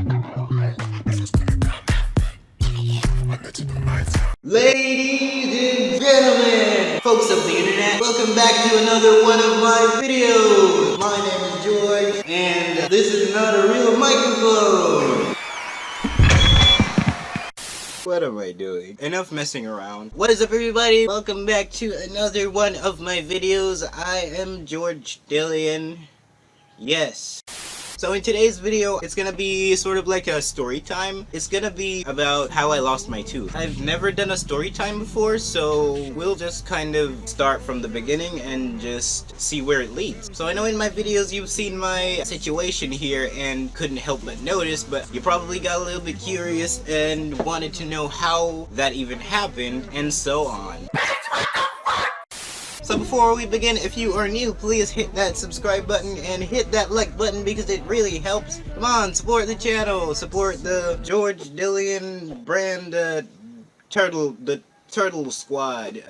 Ladies and gentlemen, folks of the internet, welcome back to another one of my videos. My name is George, and this is not a real microphone. What am I doing? Enough messing around. What is up, everybody? Welcome back to another one of my videos. I am George Deleon. Yes. So in today's video, it's gonna be sort of like a story time. It's gonna be about how I lost my tooth. I've never done a story time before, so we'll just kind of start from the beginning and just see where it leads. So I know in my videos you've seen my situation here and couldn't help but notice, but you probably got a little bit curious and wanted to know how that even happened and so on. So before we begin, if you are new, please hit that subscribe button and hit that like button because it really helps. Come on, support the channel, support the George Deleon brand turtle squad.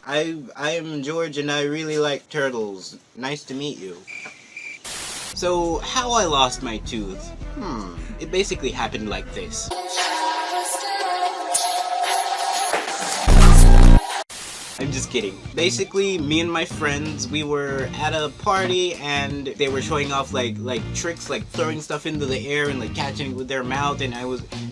I am George and I really like turtles. Nice to meet you. So how I lost my tooth? It basically happened like this. I'm just kidding. Basically, me and my friends, we were at a party and they were showing off like tricks, like throwing stuff into the air and like catching it with their mouth, and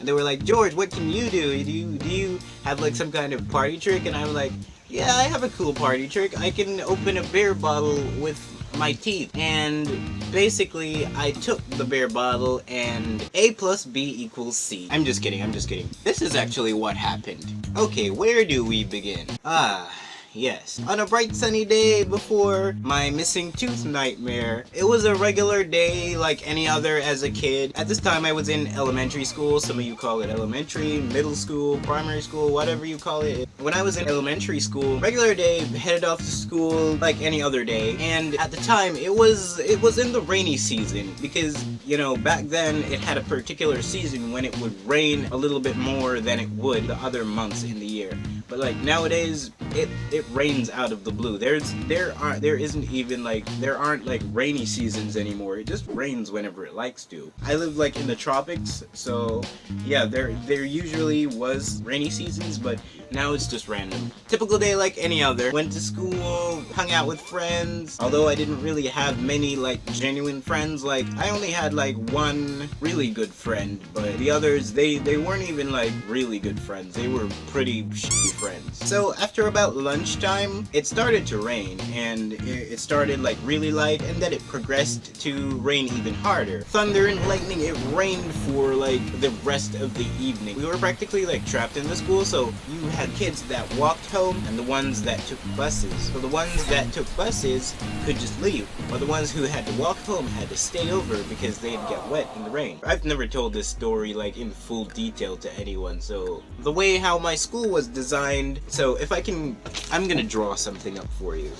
they were like, George, what can you do? Do you have like some kind of party trick? And I'm like, yeah, I have a cool party trick. I can open a beer bottle with my teeth. And basically, I took the beer bottle and A plus B equals C. I'm just kidding. This is actually what happened. Okay, where do we begin? Yes. On a bright sunny day before my missing tooth nightmare, it was a regular day like any other as a kid. At this time I was in elementary school. Some of you call it elementary, middle school, primary school, whatever you call it. When I was in elementary school, regular day, headed off to school like any other day. And at the time it was in the rainy season because, you know, back then it had a particular season when it would rain a little bit more than it would the other months in the year. But like nowadays, it rains out of the blue. There aren't like rainy seasons anymore. It just rains whenever it likes to. I live like in the tropics, so yeah, there usually was rainy seasons, but now it's just random. Typical day like any other. Went to school, hung out with friends. Although I didn't really have many like genuine friends. Like I only had like one really good friend, but the others they weren't even like really good friends. They were pretty shitty friends. So after about lunchtime, it started to rain, and it started like really light, and then it progressed to rain even harder. Thunder and lightning, it rained for like the rest of the evening. We were practically like trapped in the school, so you had kids that walked home and the ones that took buses. So the ones that took buses could just leave, while the ones who had to walk home had to stay over because they'd get wet in the rain. I've never told this story like in full detail to anyone, so the way how my school was designed, so if I'm gonna draw something up for you.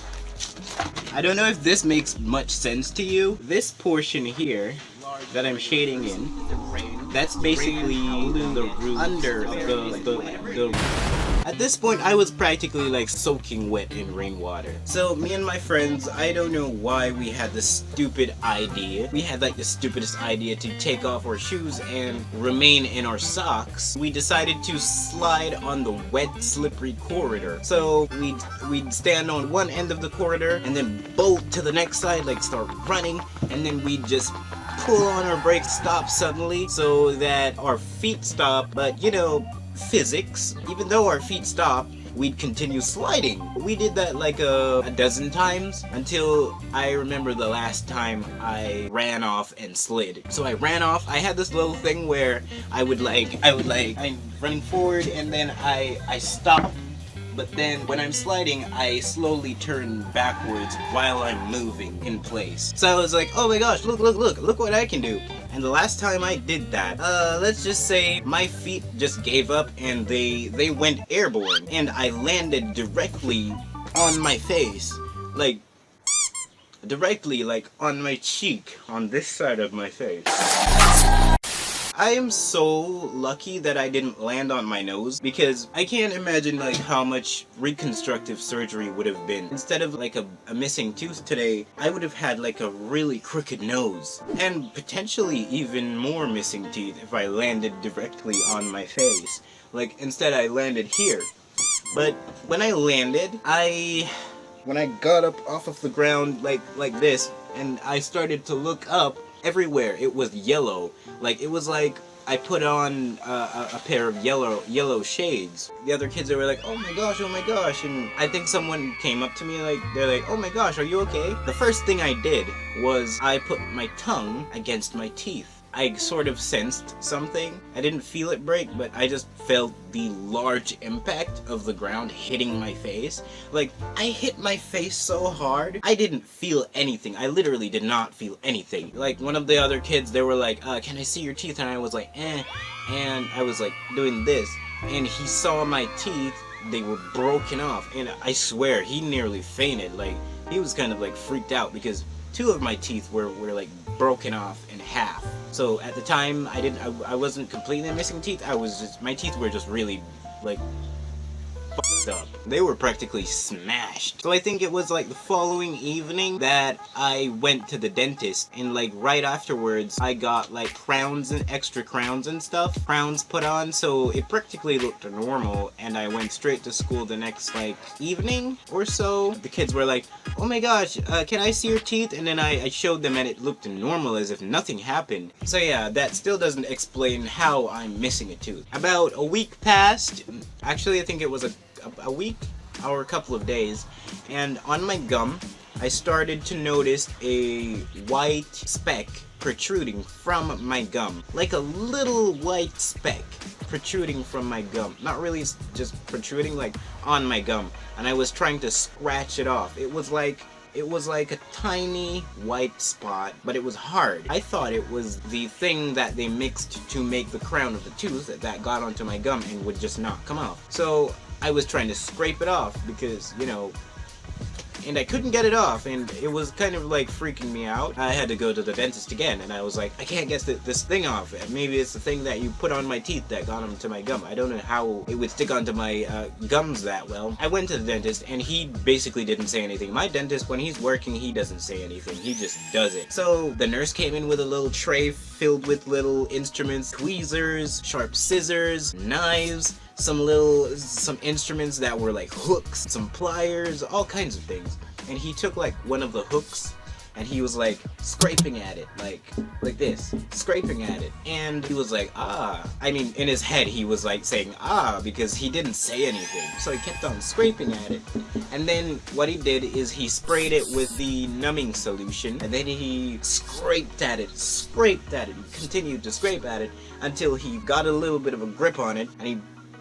I don't know if this makes much sense to you. This portion here that I'm shading in, that's basically the roof under the At this point, I was practically like soaking wet in rainwater. So me and my friends, I don't know why we had this stupid idea. We had like the stupidest idea to take off our shoes and remain in our socks. We decided to slide on the wet, slippery corridor. So we'd stand on one end of the corridor and then bolt to the next side, like start running, and then we'd just pull on our brakes, stop suddenly so that our feet stop. But you know, physics, even though our feet stopped, we'd continue sliding. We did that like a dozen times until I remember the last time I ran off and slid. So I ran off. I had this little thing where I'm running forward and then I stop. But then when I'm sliding, I slowly turn backwards while I'm moving in place. So I was like, oh my gosh, look what I can do. And the last time I did that, let's just say my feet just gave up and they went airborne. And I landed directly on my face. Like, directly like on my cheek, on this side of my face. I am so lucky that I didn't land on my nose, because I can't imagine like how much reconstructive surgery would have been. Instead of like a missing tooth today, I would have had like a really crooked nose, and potentially even more missing teeth if I landed directly on my face. Like, instead I landed here. But when I landed, when I got up off of the ground like this, and I started to look up, everywhere it was yellow. Like, it was like I put on a pair of yellow shades. The other kids, they were like, oh my gosh, and I think someone came up to me, like, they're like, oh my gosh, are you okay? The first thing I did was I put my tongue against my teeth. I sort of sensed something. I didn't feel it break, but I just felt the large impact of the ground hitting my face. Like, I hit my face so hard, I didn't feel anything. I literally did not feel anything. Like, one of the other kids, they were like, can I see your teeth? And I was like, and I was like doing this, and he saw my teeth. They were broken off, and I swear, he nearly fainted. Like, he was kind of like freaked out because 2 of my teeth were like broken off in half. So at the time, I wasn't completely missing teeth. My teeth were just really like fucked up. They were practically smashed. So I think it was like the following evening that I went to the dentist, and like right afterwards I got like crowns and extra crowns and stuff, crowns put on, so it practically looked normal, and I went straight to school the next like evening or so. The kids were like, oh my gosh, can I see your teeth? And then I showed them, and it looked normal, as if nothing happened. So yeah, that still doesn't explain how I'm missing a tooth. About a week passed. Actually, I think it was a week or a couple of days, and on my gum I started to notice a white speck protruding from my gum. Like a little white speck protruding from my gum. Not really just protruding, like on my gum. And I was trying to scratch it off. It was like a tiny white spot, but it was hard. I thought it was the thing that they mixed to make the crown of the tooth that got onto my gum and would just not come off. So I was trying to scrape it off because, you know, and I couldn't get it off, and it was kind of like freaking me out. I had to go to the dentist again, and I was like, I can't get this thing off. Maybe it's the thing that you put on my teeth that got onto my gum. I don't know how it would stick onto my gums that well. I went to the dentist, and he basically didn't say anything. My dentist, when he's working, he doesn't say anything. He just does it. So the nurse came in with a little tray filled with little instruments, tweezers, sharp scissors, knives, some instruments that were like hooks, some pliers, all kinds of things. And he took like one of the hooks, and he was like scraping at it, like this, scraping at it. And he was like, ah. I mean, in his head he was like saying ah, because he didn't say anything. So he kept on scraping at it. And then what he did is he sprayed it with the numbing solution, and then he scraped at it, continued to scrape at it until he got a little bit of a grip on it, and he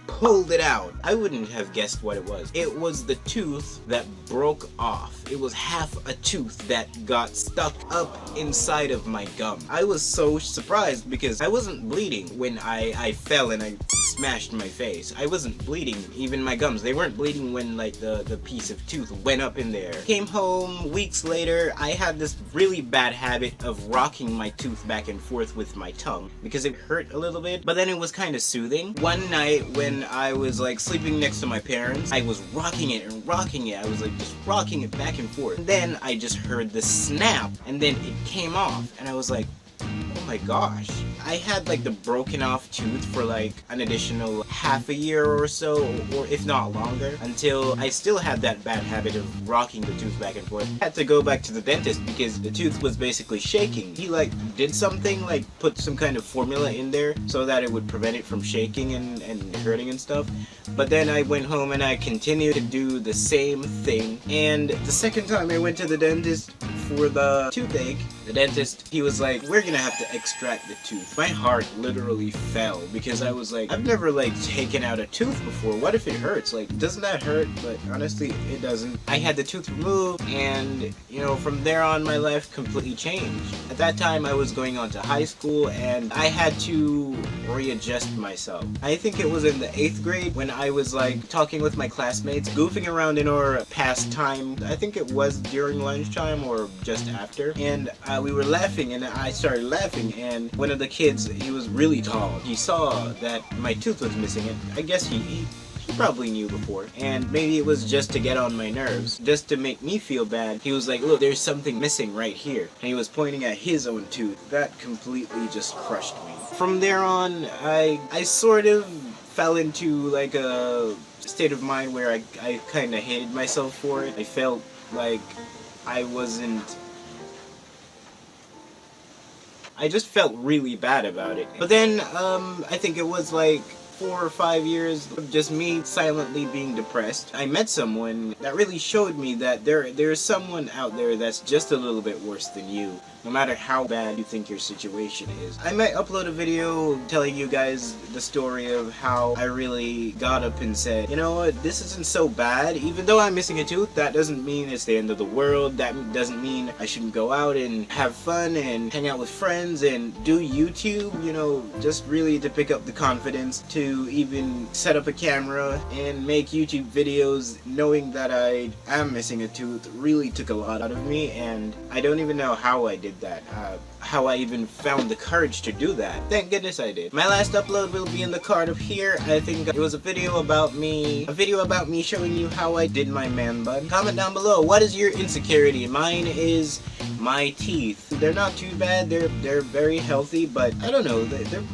pulled it out. I wouldn't have guessed what it was. It was the tooth that broke off. It was half a tooth that got stuck up inside of my gum. I was so surprised because I wasn't bleeding when I fell and I smashed my face. I wasn't bleeding, even my gums. They weren't bleeding when like the piece of tooth went up in there. Came home weeks later. I had this really bad habit of rocking my tooth back and forth with my tongue because it hurt a little bit, but then it was kind of soothing. One night when I was like sleeping next to my parents, I was rocking it and rocking it. I was like just rocking it back and forth. And then I just heard this snap, and then it came off, and I was like, oh my gosh. I had like the broken off tooth for like an additional half a year or so, or if not longer, until I still had that bad habit of rocking the tooth back and forth. I had to go back to the dentist because the tooth was basically shaking. He like did something, like put some kind of formula in there so that it would prevent it from shaking and hurting and stuff. But then I went home and I continued to do the same thing. And the second time I went to the dentist for the toothache, the dentist, he was like, we're gonna have to extract the tooth. My heart literally fell because I was like, I've never like taken out a tooth before. What if it hurts? Like, doesn't that hurt? But honestly, it doesn't. I had the tooth removed, and you know, from there on my life completely changed. At that time I was going on to high school, and I had to readjust myself. I think it was in the 8th grade when I was like talking with my classmates, goofing around in our pastime. I think it was during lunchtime or just after, and we were laughing, and I started laughing, and one of the kids, he was really tall, he saw that my tooth was missing, and I guess he probably knew before, and maybe it was just to get on my nerves, just to make me feel bad. He was like, look, there's something missing right here, and he was pointing at his own tooth. That completely just crushed me. From there on, I sort of fell into like a state of mind where I kind of hated myself for it. I felt like I just felt really bad about it. But then, I think it was like 4 or 5 years of just me silently being depressed. I met someone that really showed me that there's someone out there that's just a little bit worse than you, no matter how bad you think your situation is. I might upload a video telling you guys the story of how I really got up and said, you know what, this isn't so bad. Even though I'm missing a tooth, that doesn't mean it's the end of the world. That doesn't mean I shouldn't go out and have fun and hang out with friends and do YouTube, you know, just really to pick up the confidence to even set up a camera and make YouTube videos. Knowing that I am missing a tooth really took a lot out of me, and I don't even know how I did that, how I even found the courage to do that. Thank goodness I did. My last upload will be in the card up here. I think it was a video about me showing you how I did my man bun. Comment down below, what is your insecurity? Mine is my teeth. They're not too bad, they're very healthy, but I don't know,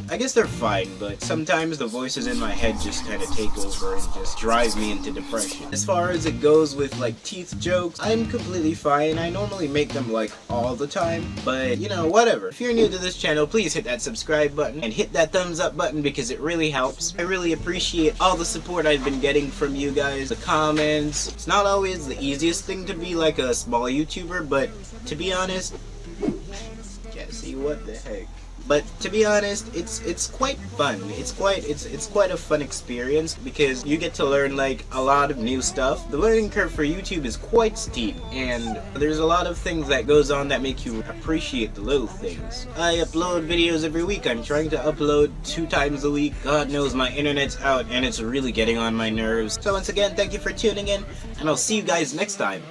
I guess they're fine, but sometimes the voices in my head just kind of take over and just drive me into depression. As far as it goes with like teeth jokes, I'm completely fine. I normally make them like all the time, but you know, whatever. If you're new to this channel, please hit that subscribe button and hit that thumbs up button because it really helps. I really appreciate all the support I've been getting from you guys, the comments. It's not always the easiest thing to be like a small YouTuber, but to be honest, can't see what the heck. But to be honest, it's quite fun. It's quite a fun experience because you get to learn like a lot of new stuff. The learning curve for YouTube is quite steep, and there's a lot of things that goes on that make you appreciate the little things. I upload videos every week. I'm trying to upload 2 times a week. God knows my internet's out and it's really getting on my nerves. So once again, thank you for tuning in, and I'll see you guys next time.